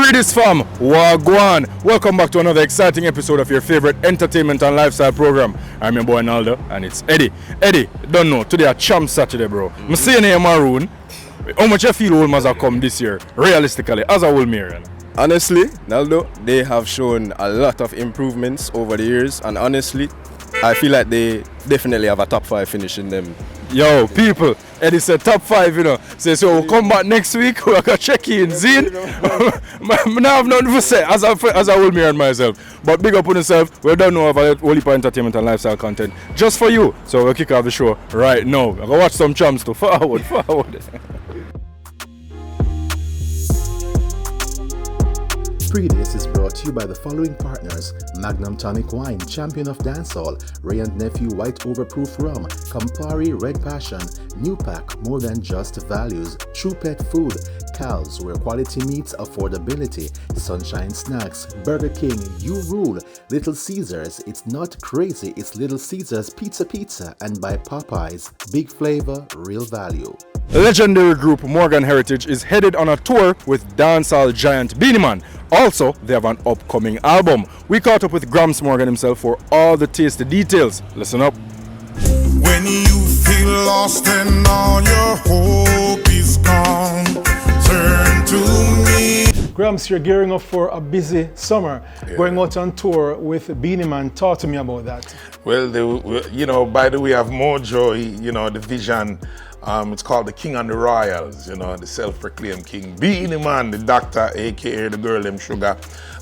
Pree Dis fam, Wagwan. Welcome back to another exciting episode of your favorite entertainment and lifestyle program. I'm your boy Naldo and it's Eddie. Eddie, don't know, today a champ Saturday, bro. I'm seeing here Maroon. How much you feel Old have come this year, realistically, as a whole Marian? Honestly, Naldo, they have shown a lot of improvements over the years, and honestly, I feel like they definitely have a top 5 finish in them. Yo, people, Eddie said top 5, you know. So we'll come back next week, we're going to check in, Zine. I have nothing to say as I will me and myself. But big up on yourself, we don't know about whole heap of entertainment and lifestyle content just for you. So we'll kick off the show right now. I'm going to watch some champs too. Forward. Pree Dis is brought to you by the following partners: Magnum Tonic Wine, Champion of Dancehall, Ray and Nephew White Overproof Rum, Campari Red Passion, New Pack, More Than Just Values, True Pet Food, Cal's, where quality meets affordability, Sunshine Snacks, Burger King, You Rule, Little Caesars, It's Not Crazy, It's Little Caesars Pizza, and by Popeyes, Big Flavor, Real Value. Legendary group Morgan Heritage is headed on a tour with dancehall giant Beenie Man. Also, they have an upcoming album. We caught up with Gramps Morgan himself for all the tasty details. Listen up. When you feel lost and all your hope is gone, turn to me. Gramps, you're gearing up for a busy summer, going out on tour with Beenie Man. Talk to me about that. Well, by the way, of Mojo, the vision, it's called the King and the Royals, the self-proclaimed King. Beenie Man, the doctor, aka the girl named Sugar,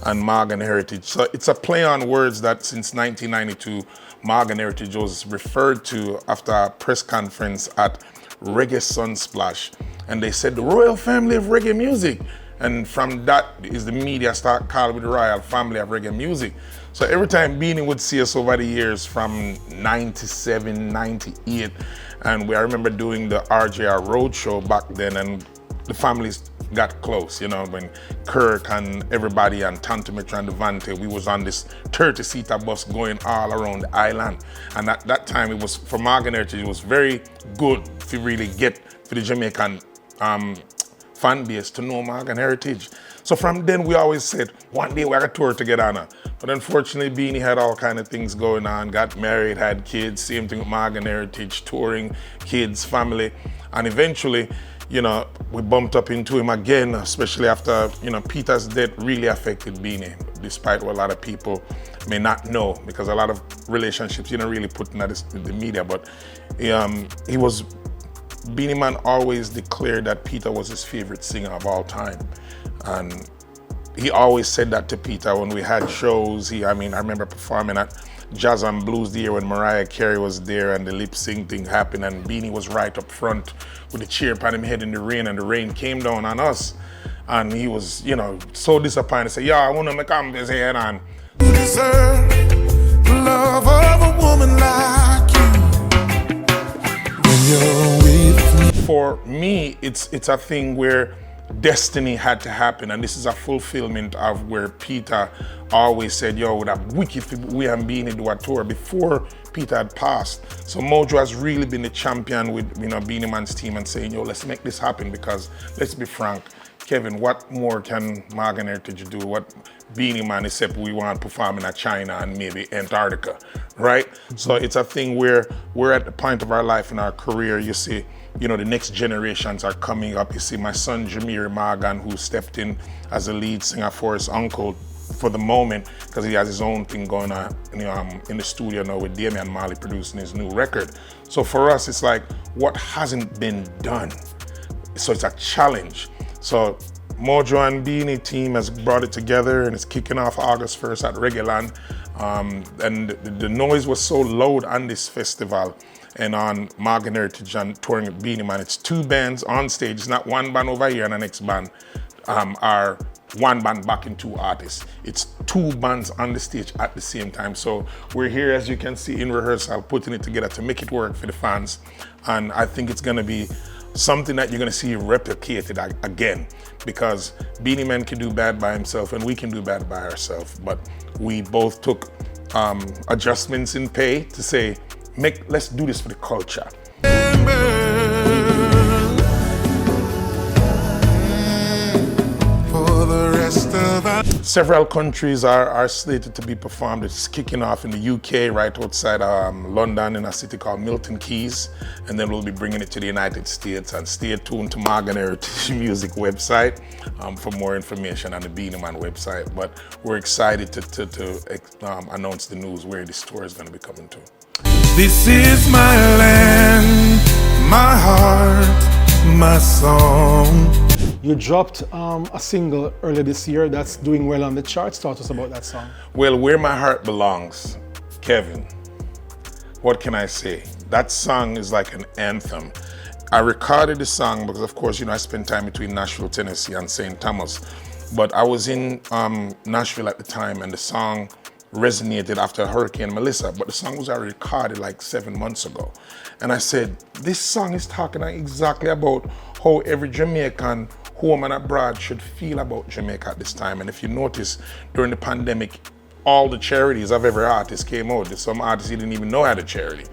and Morgan Heritage. So it's a play on words that since 1992, Morgan Heritage was referred to after a press conference at Reggae Sunsplash. And they said the royal family of reggae music. And from that is the media start calling with the royal family of reggae music. So every time Beenie would see us over the years from 97, 98, and I remember doing the RJR Roadshow back then, and the families got close, when Kirk and everybody and Tantometra and Devante, we was on this 30-seater bus going all around the island. And at that time, it was, for Morgan Heritage, it was very good to really get for the Jamaican fan base to know Morgan Heritage. So from then we always said, one day we're going to tour together. Anna. But unfortunately, Beenie had all kind of things going on, got married, had kids, same thing with Morgan Heritage, touring, kids, family. And eventually, we bumped up into him again, especially after, Peter's death really affected Beenie, despite what a lot of people may not know, because a lot of relationships, really put in the media. But Beenie Man always declared that Peter was his favorite singer of all time. And he always said that to Peter when we had shows. I remember performing at Jazz and Blues the year when Mariah Carey was there and the lip sync thing happened, and Beenie was right up front with the chair upon him head in the rain, and the rain came down on us. And he was, so disappointed. Said, I want to make this here and You deserve the love of a woman like you when you're with me. For me, it's a thing where destiny had to happen, and this is a fulfillment of where Peter always said, with a wicked we and Beenie do a tour before Peter had passed. So Mojo has really been the champion with Beenie Man's team and saying, let's make this happen, because let's be frank, Kevin, what more can Morgan Heritage do? What Beenie Man, except we want to perform in China and maybe Antarctica, right? So it's a thing where we're at the point of our life in our career, you see, the next generations are coming up. You see my son, Jameer Morgan, who stepped in as a lead singer for his uncle for the moment, because he has his own thing going on in the studio now with Damian Marley producing his new record. So for us, it's like, what hasn't been done? So it's a challenge. So Mojo and Beenie team has brought it together, and it's kicking off August 1st at Reggaeland. And the noise was so loud on this festival and on Morgan Heritage and touring with Beenie Man. It's 2 bands on stage. It's not one band over here and the next band are one band backing 2 artists. It's 2 bands on the stage at the same time. So we're here, as you can see, in rehearsal, putting it together to make it work for the fans. And I think it's gonna be something that you're gonna see replicated again, because Beenie Man can do bad by himself and we can do bad by ourselves. But we both took adjustments in pay to say, let's do this for the culture. For the rest of Several countries are slated to be performed. It's kicking off in the UK, right outside London, in a city called Milton Keynes, and then we'll be bringing it to the United States. And stay tuned to Morgan Heritage Music website for more information on the Beenie Man website. But we're excited to announce the news where this tour is going to be coming to. This is my land, my heart, my song. You dropped a single earlier this year that's doing well on the charts. Talk to us about that song. Well, Where My Heart Belongs, Kevin, what can I say? That song is like an anthem. I recorded the song because, of course, I spent time between Nashville, Tennessee and St. Thomas. But I was in Nashville at the time, and the song resonated after Hurricane Melissa, but the song was already recorded like 7 months ago. And I said, this song is talking exactly about how every Jamaican home and abroad should feel about Jamaica at this time. And if you notice, during the pandemic, all the charities of every artist came out. There's some artists you didn't even know had a charity.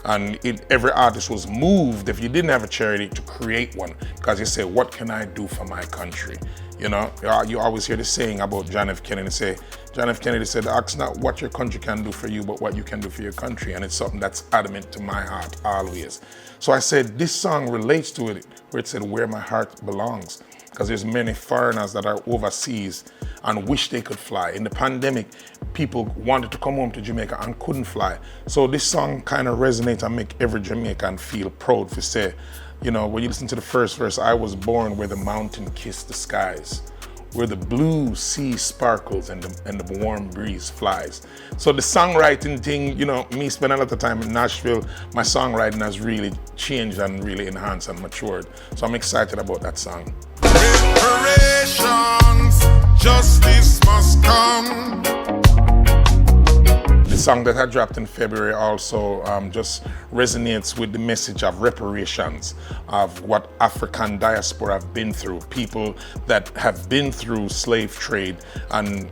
And every artist was moved, if you didn't have a charity, to create one. Because you say, what can I do for my country? You always hear the saying about John F. Kennedy. John F. Kennedy said, ask not what your country can do for you, but what you can do for your country. And it's something that's adamant to my heart always. So I said, this song relates to it, where it said, where my heart belongs. Because there's many foreigners that are overseas and wish they could fly. In the pandemic, people wanted to come home to Jamaica and couldn't fly. So this song kind of resonates and make every Jamaican feel proud to say, when you listen to the first verse, I was born where the mountain kissed the skies, where the blue sea sparkles and the warm breeze flies. So the songwriting thing, me spending a lot of time in Nashville, my songwriting has really changed and really enhanced and matured. So I'm excited about that song. Reparations, justice must come. The song that I dropped in February also just resonates with the message of reparations, of what African diaspora have been through, people that have been through slave trade. And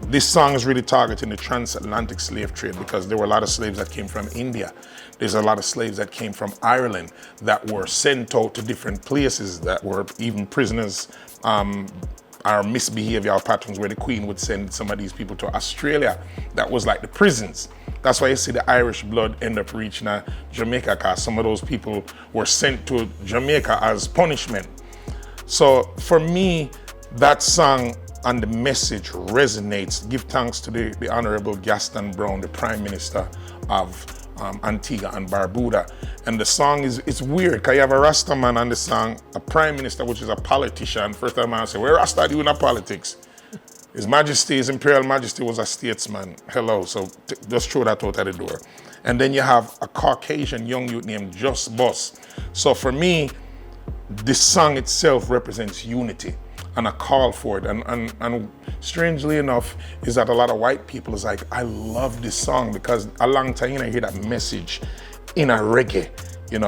this song is really targeting the transatlantic slave trade because there were a lot of slaves that came from India. There's a lot of slaves that came from Ireland that were sent out to different places, that were even prisoners, our misbehavioral patterns, where the Queen would send some of these people to Australia. That was like the prisons. That's why you see the Irish blood end up reaching Jamaica, because some of those people were sent to Jamaica as punishment. So for me, that song and the message resonates. Give thanks to the Honorable Gaston Brown, the Prime Minister of Antigua and Barbuda. And the song it's weird, because you have a Rasta man on the song, a Prime Minister, which is a politician. First time I say, where Rasta doing politics? His Majesty, His Imperial Majesty was a statesman. Hello, so just throw that out at the door. And then you have a Caucasian young youth named Just Boss. So for me, this song itself represents unity and a call for it. And strangely enough, is that a lot of white people is like, I love this song, because a long time you hear that message in a reggae. You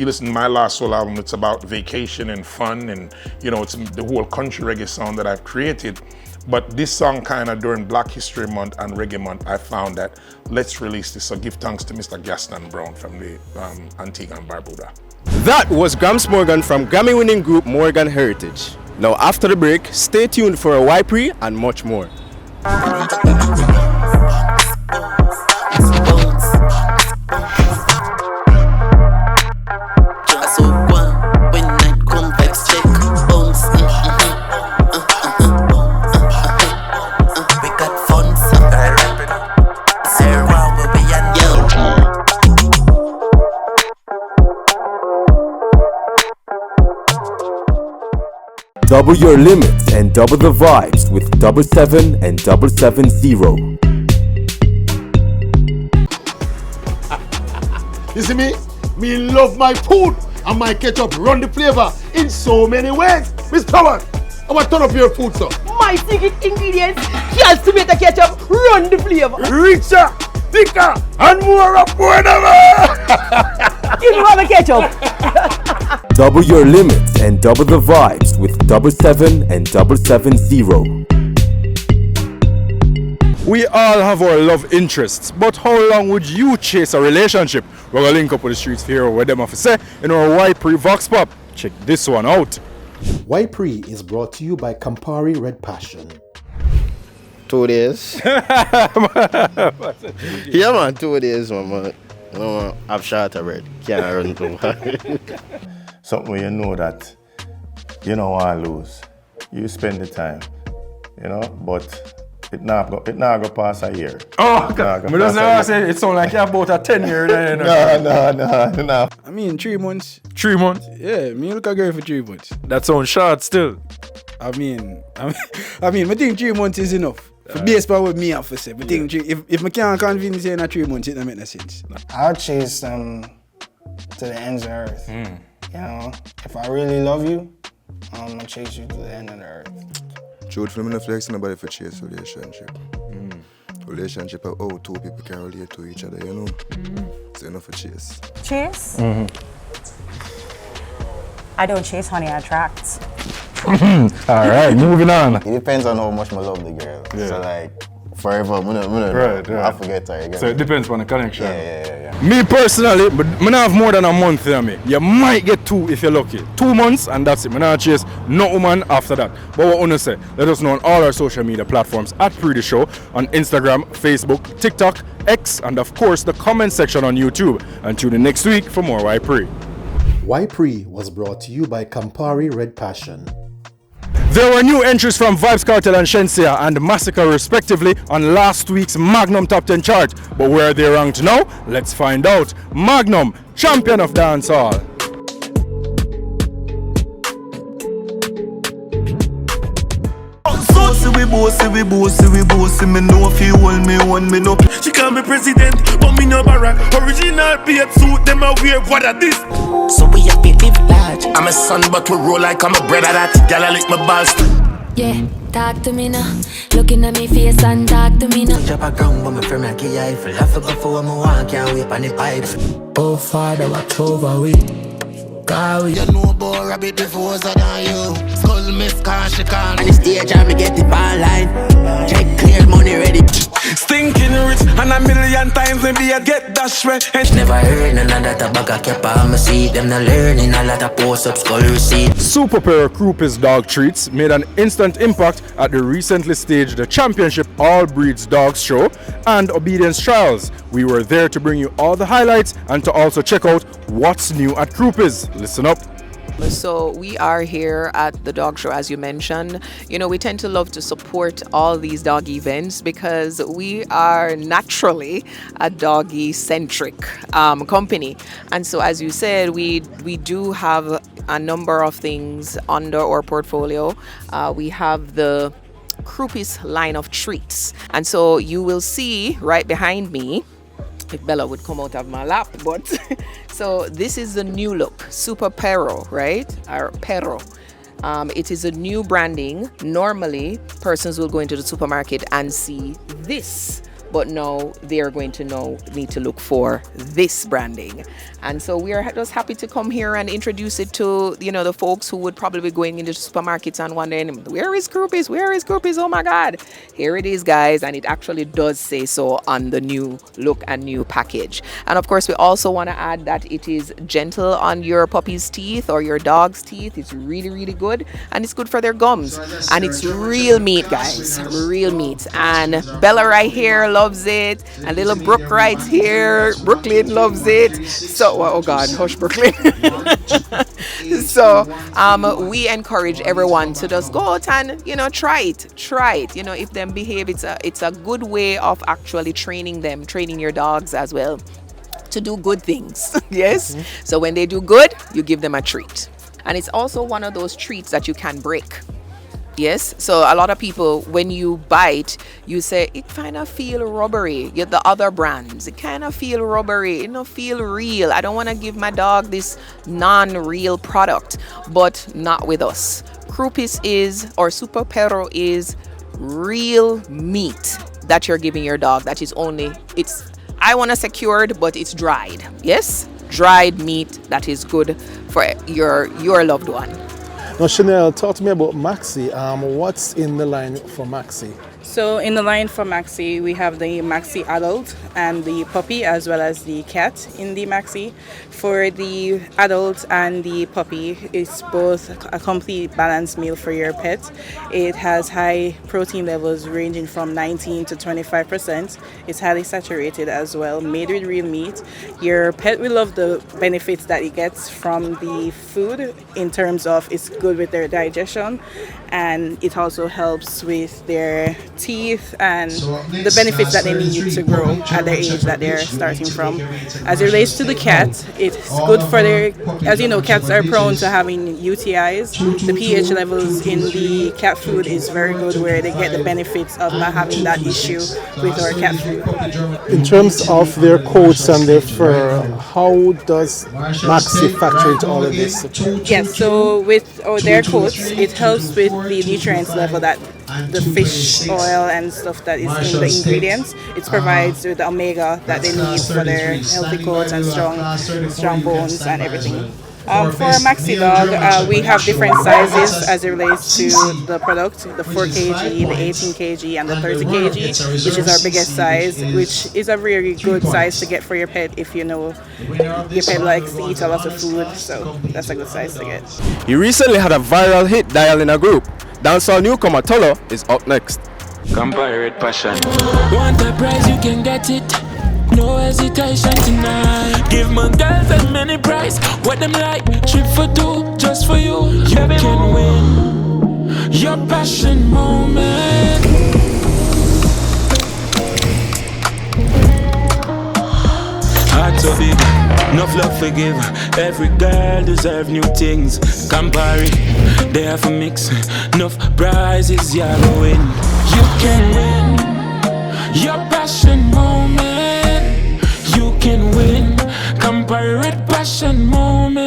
listen to my last soul album, it's about vacation and fun, and it's the whole country reggae sound that I've created. But this song kind of during Black History Month and Reggae Month, I found that let's release this. So give thanks to Mr. Gaston Brown from the Antigua and Barbuda. That was Gramps Morgan from Grammy-winning group Morgan Heritage. Now after the break, stay tuned for a YPree and much more. Double your limit and double the vibes with 77 and 770. You see me? Me love my food and my ketchup run the flavor in so many ways. Miss Howard, I want to turn up your food, sir. My secret ingredients, just tomato ketchup, run the flavor. Richer, thicker, and more affordable. You don't have a ketchup. Double your limit and double the vibes with 77 and 770. We all have our love interests, but how long would you chase a relationship? We're gonna link up with the streets here where them have to say in our YPree Vox Pop. Check this one out. YPree is brought to you by Campari Red Passion. 2 days. Yeah, man, 2 days, man. No, I'm short of bread. Can't run too hard. Something where you know that you don't want to lose. You spend the time, you know, but it not go pass a year. Oh, okay. I just never say it sounds like you have about a 10-year there. No. I mean, 3 months. 3 months? Yeah, me look a girl for 3 months. That sounds short still. I mean, I think 3 months is enough. For based on what me have to say. But think if I can't convince you in 3 months, it don't make no sense. I'll chase them to the ends of the earth. You know, if I really love you, I'm gonna chase you to the end of the earth. Truthfully, I'm not flex nobody for chase relationship. Relationship of how 2 people can relate to each other, you know? It's enough for chase. Chase? I don't chase, honey, I attract. All right, moving on. It depends on how much I love the girl. Yeah. So like, forever, I forget her again. So it depends on the connection. Yeah. Me personally, but I don't have more than a month in me. You might get 2 if you're lucky. 2 months and that's it. I don't chase no woman after that. But what I want to say, let us know on all our social media platforms at Pree Dis Show on Instagram, Facebook, TikTok, X, and of course the comment section on YouTube. And tune in next week for more YPree. YPree was brought to you by Campari Red Passion. There were new entries from Vybz Kartel and Shenseea and Massacre respectively on last week's Magnum Top 10 chart. But where are they ranked now? Let's find out. Magnum, champion of dancehall. We know if you hold me one me no. She call me president, but me no Barack. Original beard suit, them a wear what are this? So we have to live large. I'm a son, but we roll like I'm a brother that. Girl, I lick my balls. Yeah, talk to me now. Looking at me face and talk to me now. Drop a ground, but my friend I can't I feel laugh before I'm walk, can't wait on the pipes. Oh, Father, watch over we. You know about rabbit before than you. Skull miss cash you can. On the stage and me get it online. Check clear money ready. Stinking rich and a million times maybe I get dash way. Never heard none of that a bag of kept on my seat. Them not learning a lot of post up skull receipt. Super Perro Crupis dog treats made an instant impact at the recently staged the Championship All Breeds Dogs Show and Obedience Trials. We were there to bring you all the highlights and to also check out what's new at Crupis. Listen up. So we are here at the dog show, as you mentioned. You know, we tend to love to support all these dog events because we are naturally a doggy-centric company. And so, as you said, we do have a number of things under our portfolio. We have the Crupis line of treats. And so you will see right behind me, if Bella would come out of my lap, but so this is the new look, Super Perro, right? Or Perro. It is a new branding. Normally, persons will go into the supermarket and see this, but now they are going to need to look for this branding. And so we are just happy to come here and introduce it to, you know, the folks who would probably be going into supermarkets and wondering, where is Crupis? Where is Crupis? Oh my God. Here it is, guys. And it actually does say so on the new look and new package. And of course, we also want to add that it is gentle on your puppy's teeth or your dog's teeth. It's really, really good. And it's good for their gums. And it's real meat, guys. Real meat. And Bella right here loves it. And little Brooke right here. Brooklyn loves it. So, oh God, hush Brooklyn. So we encourage everyone to just go out and, you know, try it. You know, if them behave, it's a good way of actually training your dogs as well to do good things. Yes. So when they do good, you give them a treat. And it's also one of those treats that you can break. Yes, so a lot of people, when you bite, you say, it kind of feel rubbery. Yet the other brands, it kind of feel rubbery, it don't feel real. I don't want to give my dog this non-real product, but not with us. Crupis is, or Super Perro is real meat that you're giving your dog. That is only, I want to secured, but it's dried. Yes, dried meat that is good for your loved one. Now, Chanel, talk to me about Maxi. What's in the line for Maxi? So in the line for Maxi, we have the Maxi Adult and the Puppy, as well as the Cat in the Maxi. For the adult and the puppy, it's both a complete balanced meal for your pet. It has high protein levels ranging from 19 to 25%. It's highly saturated as well, made with real meat. Your pet will love the benefits that it gets from the food in terms of it's good with their digestion, and it also helps with their teeth and the benefits that they need to grow at their age that they're starting from. As it relates to the cat, it's good for their, as you know, cats are prone to having UTIs. The pH levels in the cat food is very good, where they get the benefits of not having that issue with our cat food. In terms of their coats and their fur, how does Maxi factor into all of this? Yes, so with their coats, it helps with the nutrients level that the fish oil and stuff that is in the ingredients. It provides with the omega that they need for their healthy coats and strong bones and everything. For Maxi Dog, we have different sizes as it relates to the product, the 4 kg, the 18 kg, and the 30 kg, which is our biggest size, which is a really good size to get for your pet if you know your pet likes to eat a lot of food, so that's a good size to get. He recently had a viral hit, Dial in a Group. Dancehall newcomer Tullo is up next. Compare it passion. Want a prize, you can get it. No hesitation tonight. Give my girls as many price. What them like, trip for two, just for you. You can win your passion moment. Heart so big, enough love forgive. Every girl deserve new things. Campari, they have a mix. Enough prizes, yeah, go win. You can win your passion moment. You can win, compare it passion moment.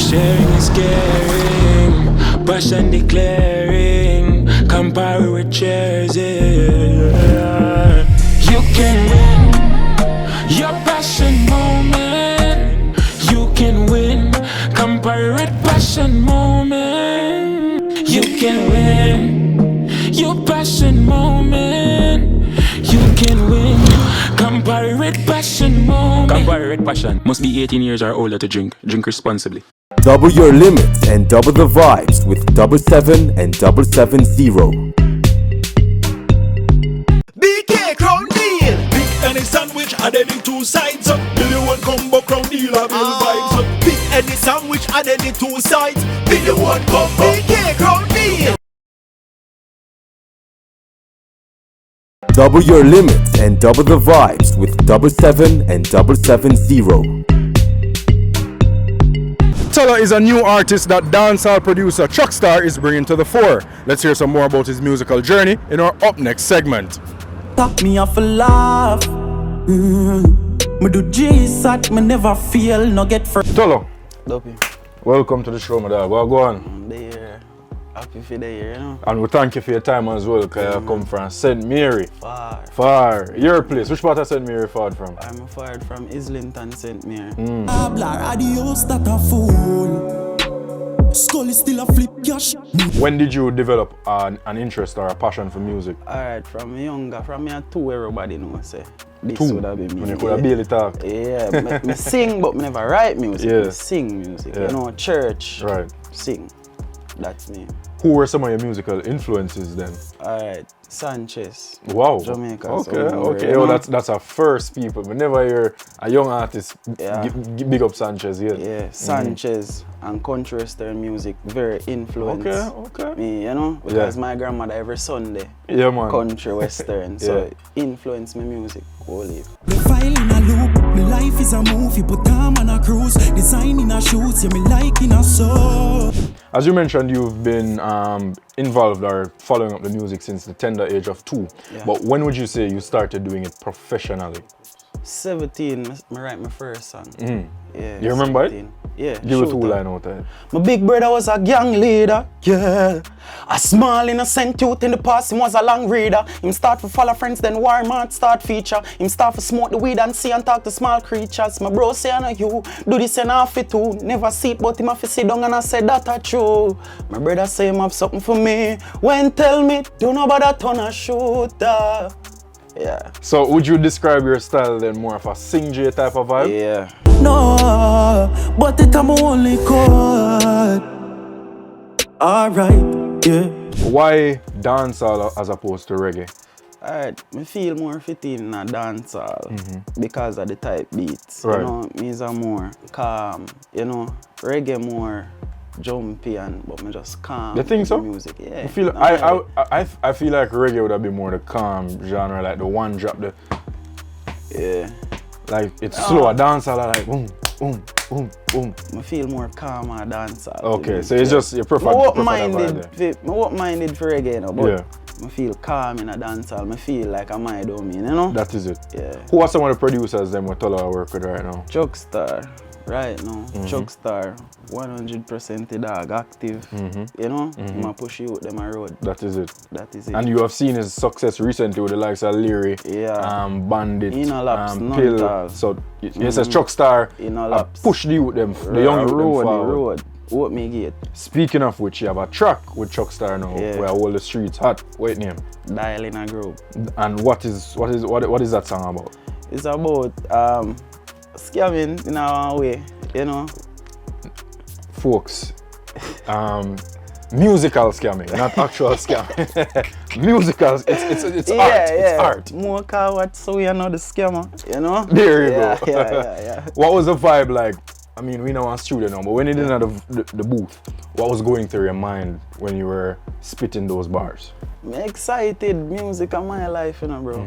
Sharing is caring, passion declaring. Compare with cheers, yeah. You can win your passion moment. You can win, compare it passion moment. You can win your passion moment. You can win, compare it passion moment. Compare it passion. Must be 18 years or older to drink. Drink responsibly. Double your limit and double the vibes with 77 and 770. BK Crown Deal. Big any sandwich added the two sides. Billy one combo Crown Deal a bill vibes. Big any sandwich added the two sides. Billy one combo. BK Crown Deal. Double your limit and double the vibes with 77 and 770. Tullo is a new artist that dancehall producer Chuckstar is bringing to the fore. Let's hear some more about his musical journey in our up next segment. Tap me off a laugh. Me do G-Sat, me never feel, no get for Tullo, Dopey. welcome to the show, my dog. Well, go on. There. Happy for the year, you know. And we thank you for your time as well, because you come from St. Mary. Far. Far. Your place. Which part of St. Mary far from? I'm fired from Islington, St. Mary. Mm. That a fool. Skull is still a flip cash. When did you develop an interest or a passion for music? Alright, from younger, from me at 2, everybody knows, say. This Two? would have been me. When you could have barely talk? Yeah, me sing, but me never write music. Yeah. Me sing music, Yeah. you know, church. Right. Sing. That's me. Who were some of your musical influences then? Alright, Sanchez. Wow. Jamaica. Okay. Oh, that's our first people. We never hear a young artist big up Sanchez yet. Yeah, Sanchez and country western music very influenced Okay. me, you know, because my grandmother every Sunday country western, so it influenced my music wholly. Me file in a loop, me life is a movie, but I'm on a cruise, design in a shoots, yeah, me like in a soul. As you mentioned, you've been involved or following up the music since the tender age of 2. Yeah. But when would you say you started doing it professionally? 17, I write my first song. Yeah. You remember 17. it? Yeah. Give it 2 line out there. My big brother was a gang leader, yeah. A small innocent youth in the past, him was a long reader. Him start to follow friends, then Walmart start feature. Him start to smoke the weed and see and talk to small creatures. My bro say I know you, do this and half it too. Never see it, but him have to sit down and I say that are true. My brother say him have something for me. When tell me, don't know about that ton of shooter. Yeah. So would you describe your style then more of a sing-J type of vibe? Yeah. No, but it am only chord. Alright, yeah. Why dancehall as opposed to reggae? Alright, I feel more fitting in a dancehall because of the type beats. Right. You know, me's are more calm. You know, reggae more jumpy but me just calm. You think so? Music, yeah. I feel I feel like reggae would have been more the calm genre, like the one drop the. Yeah. Like it's slower dancehall, like boom, boom, boom, boom. I feel more calm or dancehall. Okay, so it's just you prefer. I'm open-minded for reggae, you know, but yeah. I feel calm in a dancehall. I feel like I'm my domain, you know. That is it. Yeah. Who are some of the producers them with Tullo work with right now? Chuckstar, right now. Chuckstar, 100% the dog active. You know, I push you out them a road. That is it. That is it. And you have seen his success recently with the likes of Leary, Bandit, Pill. So yes, as Chuckstar, push the youth them, the young youth them forward. What me get? Speaking of which, you have a track with Chuckstar now, where all the streets hot. What name? Dial in a group. And what is that song about? It's about scamming in our way, you know. Folks, musical scamming, not actual scamming. Musical, it's art. It's art. More coward, so we are not the scammer, you know. There you go. Yeah. What was the vibe like? I mean, we know on studio now, but when you didn't have the booth, what was going through your mind when you were spitting those bars? I'm excited. Music of my life, you know, bro.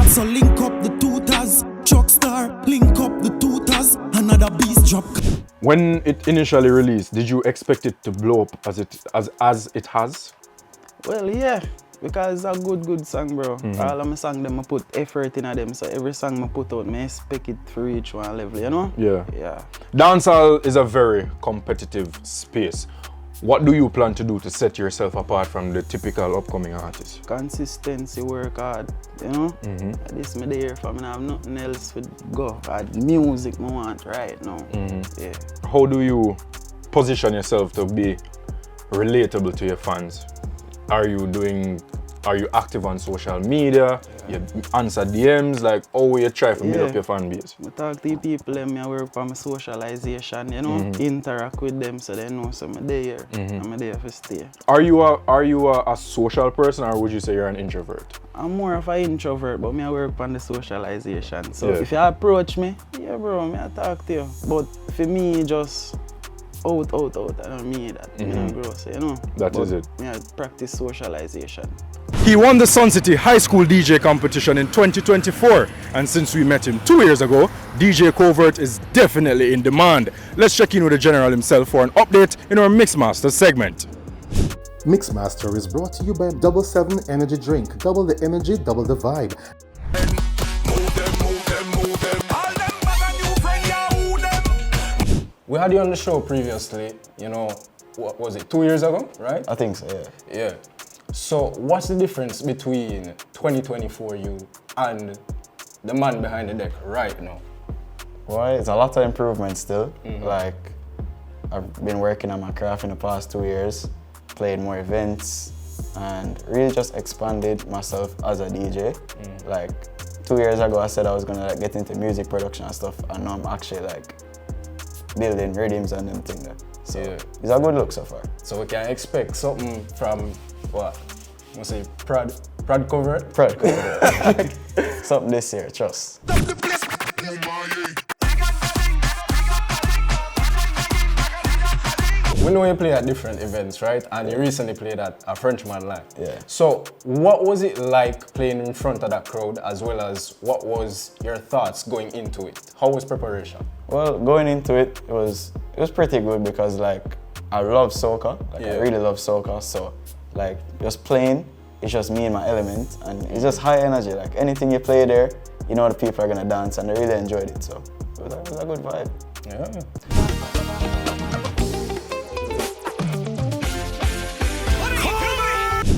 So link up the tutors, Chuckstar, link up the tutors, another beast drop. When it initially released, did you expect it to blow up as it has? Well, yeah, because it's a good song, bro. All of my songs, I put effort in them, so every song I put out, I expect it to reach one level, you know? Yeah. Dancehall is a very competitive space. What do you plan to do to set yourself apart from the typical upcoming artists? Consistency, work hard, you know? This me there for me, I have nothing else to go. Music I want right now. Yeah. How do you position yourself to be relatable to your fans? Are you active on social media? You answer DMs, like how you try to build up your fan base? I talk to people, I work for my socialization, you know, interact with them so they know so I'm there. I'm there for stay. Are you a social person, or would you say you're an introvert? I'm more of an introvert, but I work on the socialization. So if you approach me, yeah bro, I talk to you. But for me, just out, I don't mean that. I don't grow, so, you know. That is it. I practice socialization. He won the Sun City High School DJ competition in 2024, and since we met him 2 years ago, DJ Kovert is definitely in demand. Let's check in with the General himself for an update in our Mixmaster segment. Mixmaster is brought to you by 77 Energy Drink. Double the energy, double the vibe. We had you on the show previously, you know, what was it, 2 years ago, right? I think so, Yeah. So what's the difference between 2024 you and the man behind the deck right now? Well, it's a lot of improvement still. Like, I've been working on my craft in the past 2 years, played more events, and really just expanded myself as a DJ. Like, 2 years ago I said I was gonna get into music production and stuff, and now I'm actually like building rhythms and them things. So it's a good look so far. So we can expect something from what? What's it? Prad Kovert? Prad Kovert. Something this year, trust. We know you play at different events, right? And you recently played at a Frenchman Live. Yeah. So what was it like playing in front of that crowd, as well as what was your thoughts going into it? How was preparation? Well, going into it, it was pretty good because like I love soca. Like I really love soca. So like just playing, it's just me and my element, and it's just high energy. Like anything you play there, you know the people are gonna dance and they really enjoyed it. So it was a good vibe. Yeah.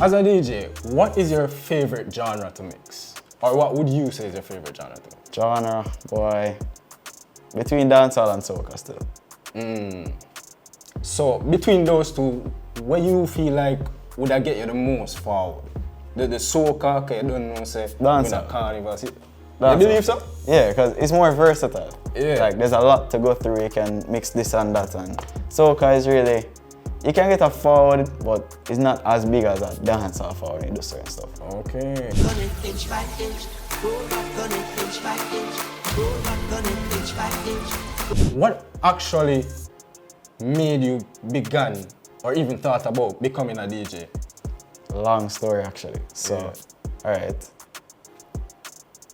As a DJ, what is your favorite genre to mix? Or what would you say is your favorite genre to mix? Genre, boy, between dancehall and soca still. So between those two, what you feel like would I get you the most forward? The soca, okay, you don't know, say, Dancehall. Carnival. You Dancehall. believe so? Yeah, because it's more versatile. Yeah. Like there's a lot to go through. You can mix this and that, and soca is really, you can get a forward, but it's not as big as a dancehall forward. You do certain stuff. Okay. What actually made you begin or even thought about becoming a DJ? Long story actually. So, alright.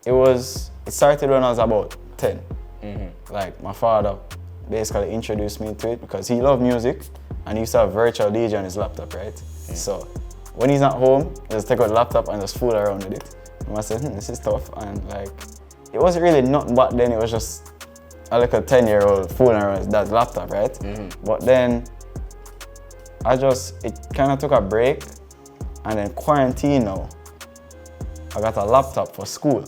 It started when I was about 10. Like my father basically introduced me to it because he loved music and he used to have virtual DJ on his laptop, right? So when he's not home, he just take out the laptop and just fool around with it. And I said, this is tough. And like, it wasn't really nothing back then, it was just a little 10-year-old fooling around with that laptop, right? But then it kind of took a break, and then quarantine now, I got a laptop for school.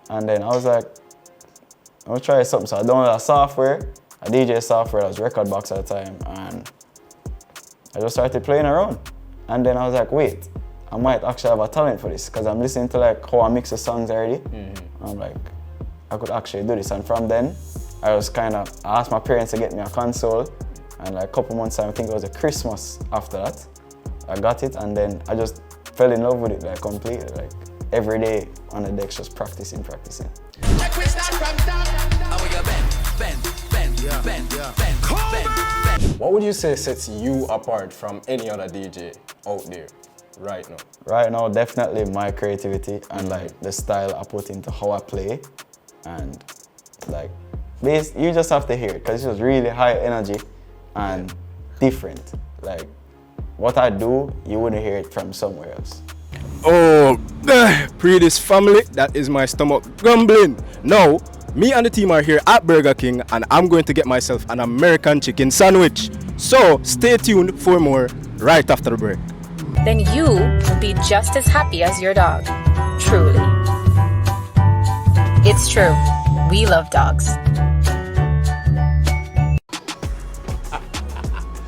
And then I was like, I'm gonna try something. So I downloaded a DJ software that was Recordbox at the time, and I just started playing around. And then I was like, wait, I might actually have a talent for this, because I'm listening to like how I mix the songs already. I'm like, I could actually do this. And from then, I asked my parents to get me a console, and like a couple months time, I think it was a Christmas after that, I got it, and then I just fell in love with it like completely, like every day on the decks, just practicing. What would you say sets you apart from any other DJ out there right now? Right now, definitely my creativity and like the style I put into how I play, and like you just have to hear it because it's just really high energy and different. Like what I do, you wouldn't hear it from somewhere else. Oh, Pree Dis family, that is my stomach grumbling. Now, me and the team are here at Burger King, and I'm going to get myself an American chicken sandwich. So stay tuned for more right after the break. Then you will be just as happy as your dog. Truly. It's true. We love dogs.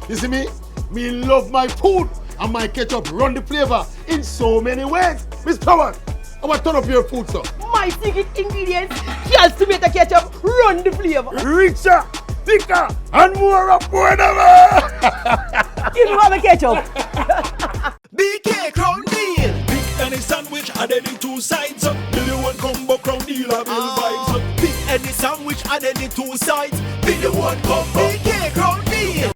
You see me? Me love my food, and my ketchup run the flavor in so many ways. Miss Power, I want to turn up your food, sir. My secret ingredients, just tomato ketchup, run the flavor. Richer, thicker, and more affordable. You know the ketchup. BK Crown Deal. Big any sandwich and any two sides. Video one combo Crown Deal and bill vibes. Big any sandwich and any two sides. Video one combo BK Crown Deal.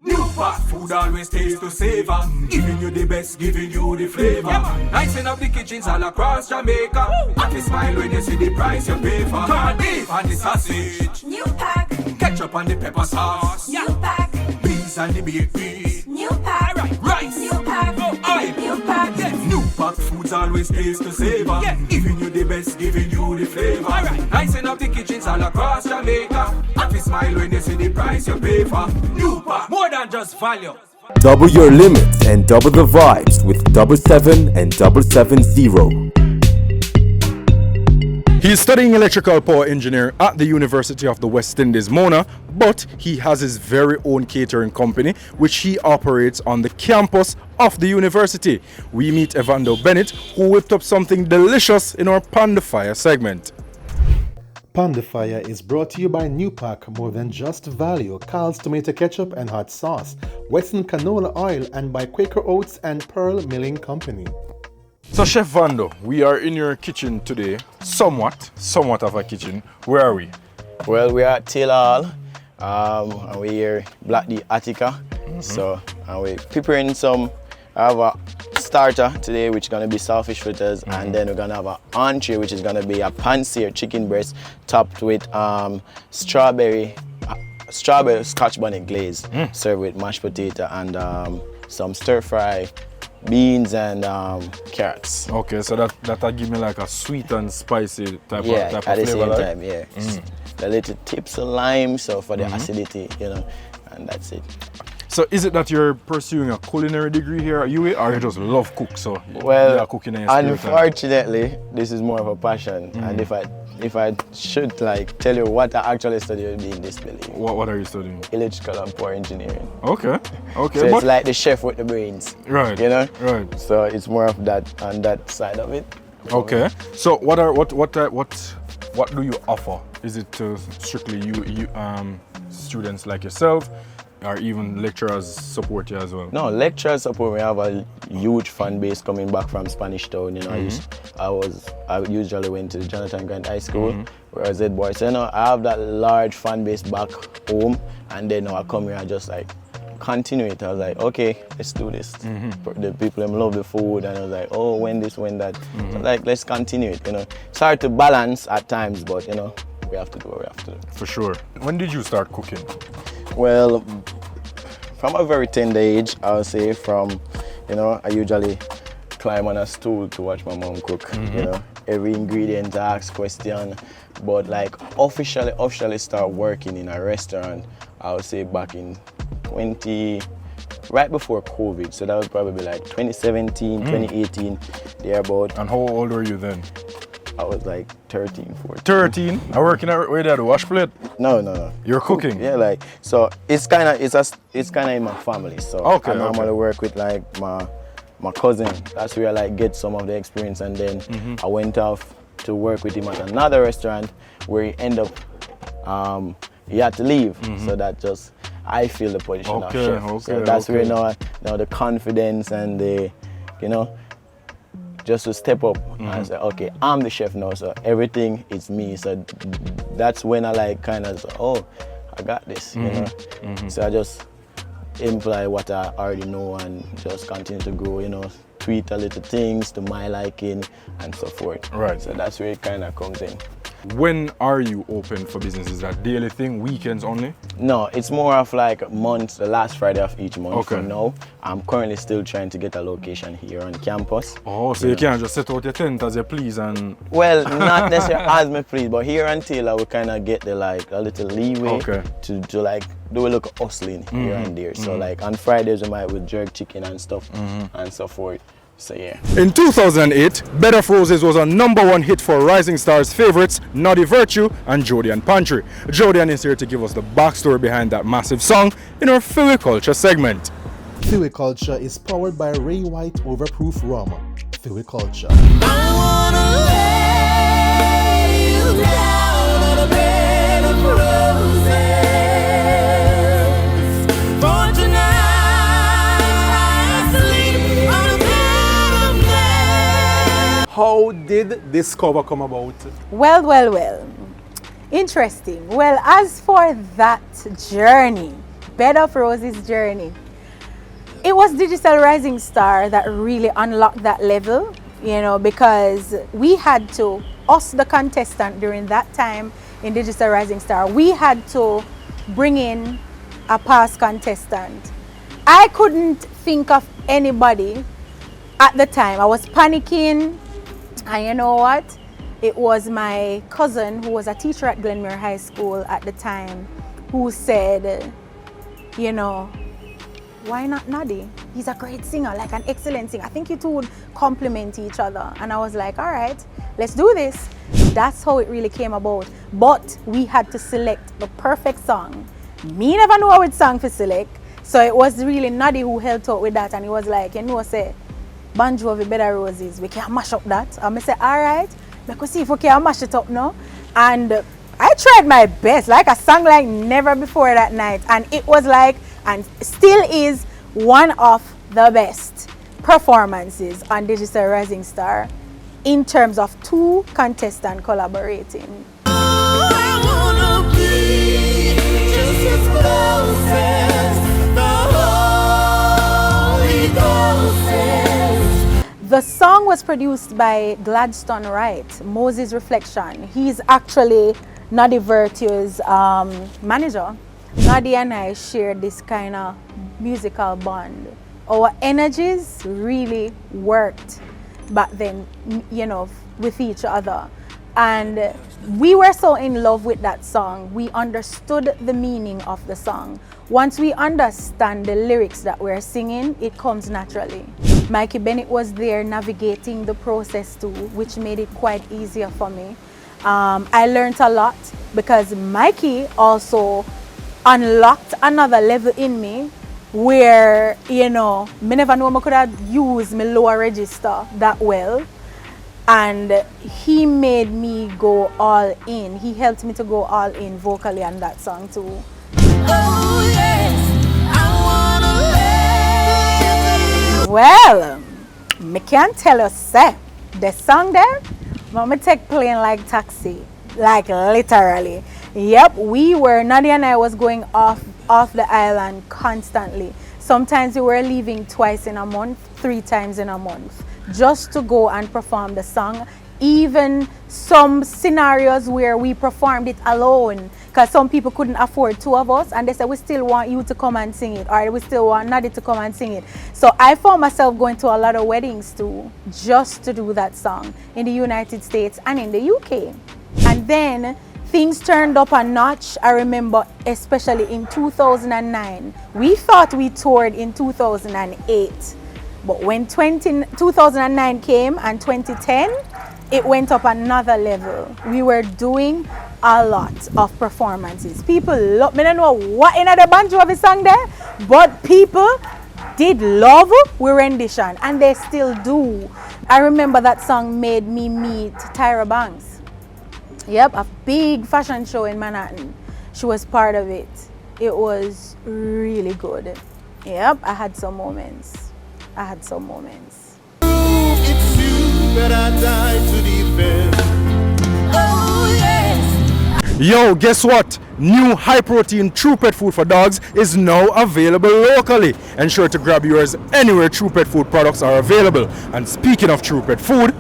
New fast food always tastes to savor. Giving you the best, giving you the flavor. Nicing up the kitchens all across Jamaica. Happy smile when you see the price you pay for. Corned beef and the sausage. New pack. Ketchup and the pepper sauce. New pack. Beans and the baked beans. New pack. Rice. New pack. Oil. New pack. New pack foods always taste to savor. Giving you the best, giving you the flavor. Nicing up the kitchens all across Jamaica. Happy smile when you see the price you pay for. New pack. More than just value. Double your limits and double the vibes with 77 and 770. He is studying electrical power engineering at the University of the West Indies, Mona, but he has his very own catering company, which he operates on the campus of the university. We meet Evando Bennett, who whipped up something delicious in our Fyah segment. Fyah is brought to you by New Pack, more than just value, Carl's tomato ketchup and hot sauce, Western canola oil, and by Quaker Oats and Pearl Milling Company. So Chef Vando, we are in your kitchen today, somewhat of a kitchen. Where are we? Well, we are at Taylor Hall, and we're here Black D Attica. So, and we're preparing I have a starter today, which is gonna be saltfish fritters, and then we're gonna have an entree, which is gonna be a pan-seared chicken breast topped with strawberry Scotch bonnet glaze, served with mashed potato and some stir-fry beans and carrots. Okay, so that'll give me like a sweet and spicy type Yeah, of at the flavor, same like? time, yeah. A little tips of lime, so for the acidity, you know, and that's it. So is it that you're pursuing a culinary degree here at UA, or you just love cook, so Well, you're cooking in your spare time? unfortunately, this is more of a passion, and if I should like tell you what I actually study, it would be in disbelief. What are you studying? Electrical and power engineering. Okay, okay. So but it's like the chef with the brains. Right. You know? Right. So it's more of that on that side of it. Okay. So what do you offer? Is it to strictly you students like yourself, or even lecturers support you as well? No, lecturers support. We have a huge fan base coming back from Spanish Town. You know, I usually went to Jonathan Grant High School, where I was head boy. So you know, I have that large fan base back home, and then I come here and just like continue it. I was like, okay, let's do this. The people them love the food, and I was like, oh, when this, when that. So like, let's continue it. You know, it's hard to balance at times, but you know, we have to do what we have to do. For sure. When did you start cooking? Well, from a very tender age, I would say from, you know, I usually climb on a stool to watch my mom cook. You know, every ingredient I ask question, but like officially start working in a restaurant, I would say back in right before COVID. So that was probably like 2017, 2018, thereabout. And how old were you then? I was like 13, 14. 13? I working where they had a wash plate? No. You're cooking? Yeah, like, so it's kind of in my family. So okay, I normally work with like my cousin. That's where I like get some of the experience, and then I went off to work with him at another restaurant where he ended up he had to leave. So that just I feel the position of chef. So that's where now the confidence and the, you know, just to step up and say, okay, I'm the chef now, so everything is me. So that's when I like kind of, oh, I got this, you know. So I just imply what I already know and just continue to grow, you know, tweak a little things to my liking and so forth. Right. So that's where it kind of comes in. When are you open for business? Is that daily thing, weekends only? No, it's more of like months, the last Friday of each month. Okay. For now, I'm currently still trying to get a location here on campus. Oh, so you can't just set out your tent as you please and... Well, not necessarily as me please, but here until I will kind of get the like a little leeway to like do a little hustling here and there. So like on Fridays we might with jerk chicken and stuff and so forth. So yeah. In 2008, Bed of Roses was a #1 hit for Rising Stars favorites Naughty Virtue and Jodian Pantry. Jodian is here to give us the backstory behind that massive song in our Fyah Culture segment. Fyah Culture is powered by Ray White Overproof Rum. Fyah Culture. How did this cover come about? Well. Interesting. Well, as for that journey, Bed of Roses journey, it was Digital Rising Star that really unlocked that level, you know, because we had to, us the contestant during that time in Digital Rising Star, we had to bring in a past contestant. I couldn't think of anybody at the time. I was panicking. And you know what? It was my cousin who was a teacher at Glenmere High School at the time who said, you know, why not Nadi? He's a great singer, like an excellent singer. I think you two would complement each other. And I was like, all right, let's do this. That's how it really came about. But we had to select the perfect song. Me never know which song to select. So it was really Nadi who helped out with that. And he was like, you know, say, Banjo of the Bed of Roses, we can mash up that. And I said, all right, let's see if we can mash it up now. And I tried my best, like I sang like never before that night. And it was like, and still is, one of the best performances on Digital Rising Star in terms of two contestants collaborating. The song was produced by Gladstone Wright, Moses Reflection. He's actually Naughty Virtue's manager. Naughty and I shared this kind of musical bond our energies really worked back then, you know, with each other. And we were so in love with that song. We understood the meaning of the song. Once we understand the lyrics that we're singing, it comes naturally. Mikey Bennett was there navigating the process too, which made it quite easier for me. I learned a lot because Mikey also unlocked another level in me where, you know, me never know I could have used my lower register that well. And he made me go all in. He helped me to go all in vocally on that song too. Oh, yes, I wanna live. Well, me can't tell you, say, the song there, Mama take plane like taxi, like literally. Yep, Nadia and I was going off the island constantly. Sometimes we were leaving twice in a month, 3 times in a month, just to go and perform the song. Even some scenarios where we performed it alone, because some people couldn't afford 2 of us, and they said, we still want you to come and sing it, or we still want Nadia to come and sing it. So I found myself going to a lot of weddings too, just to do that song in the United States and in the UK. And then things turned up a notch. I remember especially in 2009. We thought we toured in 2008. But when 2009 came and 2010, it went up another level. We were doing a lot of performances. People love, I don't know what in the banjo of the song there, but people did love our rendition, and they still do. I remember that song made me meet Tyra Banks. Yep, a big fashion show in Manhattan. She was part of it. It was really good. Yep, I had some moments. It's you that I died to defend. Oh yes. Yo, guess what? New high-protein True Pet food for dogs is now available locally. Ensure to grab yours anywhere True Pet food products are available. And speaking of True Pet food,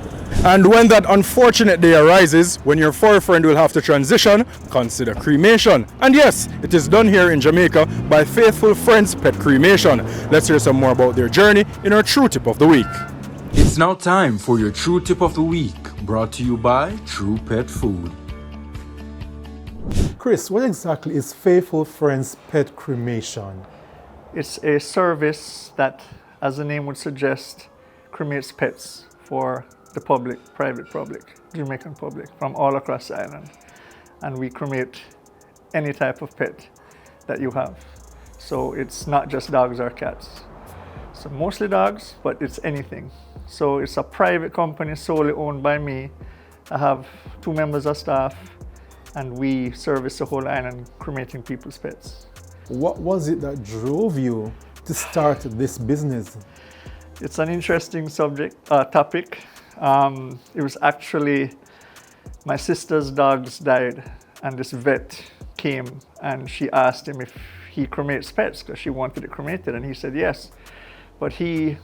and when that unfortunate day arises, when your fur friend will have to transition, consider cremation. And yes, it is done here in Jamaica by Faithful Friends Pet Cremation. Let's hear some more about their journey in our True Tip of the Week. It's now time for your True Tip of the Week, brought to you by True Pet Food. Chris, what exactly is Faithful Friends Pet Cremation? It's a service that, as the name would suggest, cremates pets for the public, private public, Jamaican public, from all across the island. And we cremate any type of pet that you have. So it's not just dogs or cats. So mostly dogs, but it's anything. So it's a private company solely owned by me. I have 2 members of staff, and we service the whole island cremating people's pets. What was it that drove you to start this business? It's an interesting topic. It was actually my sister's dogs died, and this vet came and she asked him if he cremates pets because she wanted it cremated, and he said yes. But he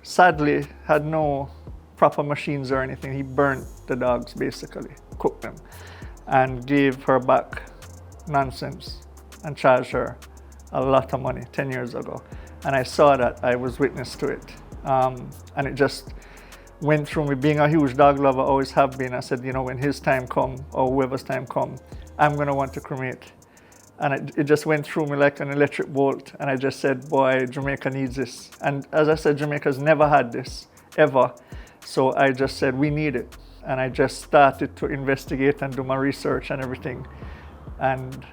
sadly had no proper machines or anything. He burnt the dogs, basically, cooked them, and gave her back nonsense and charged her a lot of money 10 years ago. And I saw that, I was witness to it. And it just went through me. Being a huge dog lover, always have been, I said, you know, when his time come, or whoever's time come, I'm gonna want to cremate. And it just went through me like an electric bolt. And I just said, boy, Jamaica needs this. And as I said, Jamaica's never had this, ever. So I just said, we need it. And I just started to investigate and do my research and everything. And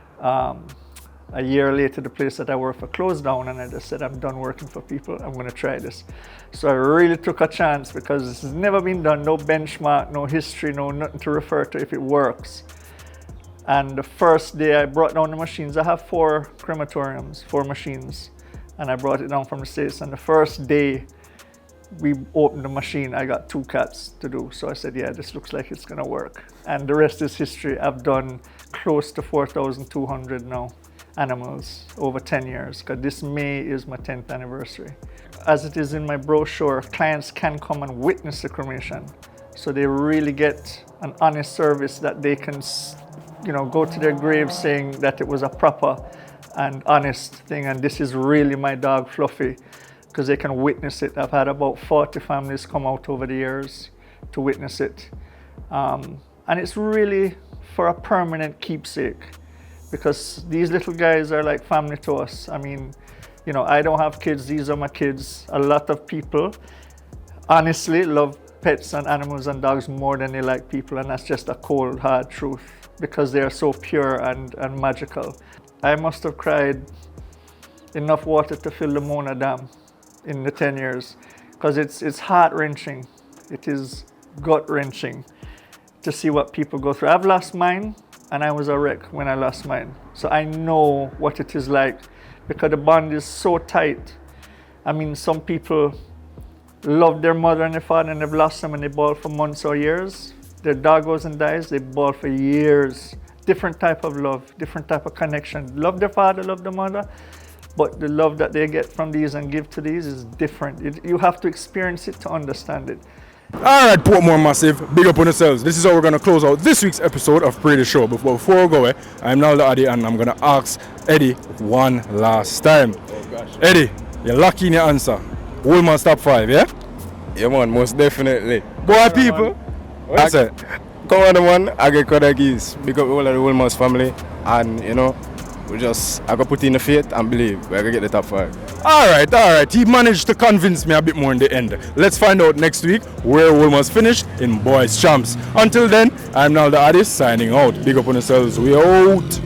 a year later, the place that I work for closed down, and I just said, I'm done working for people, I'm gonna try this. So I really took a chance because this has never been done, no benchmark, no history, no nothing to refer to if it works. And the first day I brought down the machines, I have 4 crematoriums, 4 machines, and I brought it down from the States. And the first day we opened the machine, I got 2 cats to do. So I said, yeah, this looks like it's gonna work. And the rest is history. I've done close to 4,200 now animals over 10 years, because this May is my 10th anniversary. As it is in my brochure, clients can come and witness the cremation. So they really get an honest service that they can, you know, go to their grave saying that it was a proper and honest thing, and this is really my dog Fluffy, because they can witness it. I've had about 40 families come out over the years to witness it. And it's really for a permanent keepsake, because these little guys are like family to us. I mean, you know, I don't have kids, these are my kids. A lot of people honestly love pets and animals and dogs more than they like people, and that's just a cold, hard truth, because they are so pure and magical. I must have cried enough water to fill the Mona Dam in the 10 years, because it's heart-wrenching. It is gut-wrenching to see what people go through. I've lost mine, and I was a wreck when I lost mine. So I know what it is like, because the bond is so tight. I mean, some people love their mother and their father and they've lost them and they bawl for months or years. Their dog goes and dies, they bawl for years. Different type of love, different type of connection. Love their father, love their mother, but the love that they get from these and give to these is different. You have to experience it to understand it. All right, Portmore Massive, big up on yourselves. This is how we're going to close out this week's episode of Pree Dis Show. But before we go, I'm Naldo Addi, and I'm going to ask Eddie one last time. Oh, gosh. Eddie, you're lucky in your answer. Woolman's top 5, yeah? Yeah, man, most definitely. Boy, people. What is it? Come on, man. I get Kodagis. Big up all of the Woolman's family. And, you know, I got put in the faith and believe we're going to get the top 5. All right. He managed to convince me a bit more in the end. Let's find out next week where Woolman's finished in Boys Champs. Until then, I'm Naldo Addi signing out. Big up on yourselves. We out.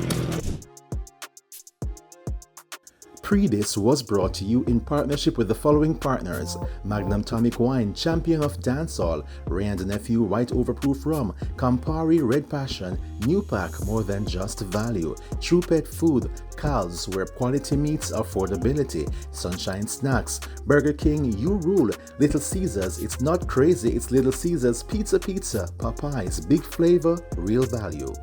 Pree Dis was brought to you in partnership with the following partners: Magnum Tonic Wine, Champion of Dancehall, Ray and Nephew White Overproof Rum, Campari Red Passion, New Pack More Than Just Value, True Pet Food, Cal's where quality meets affordability, Sunshine Snacks, Burger King You Rule, Little Caesars It's Not Crazy It's Little Caesars, Pizza, Popeyes Big Flavor Real Value.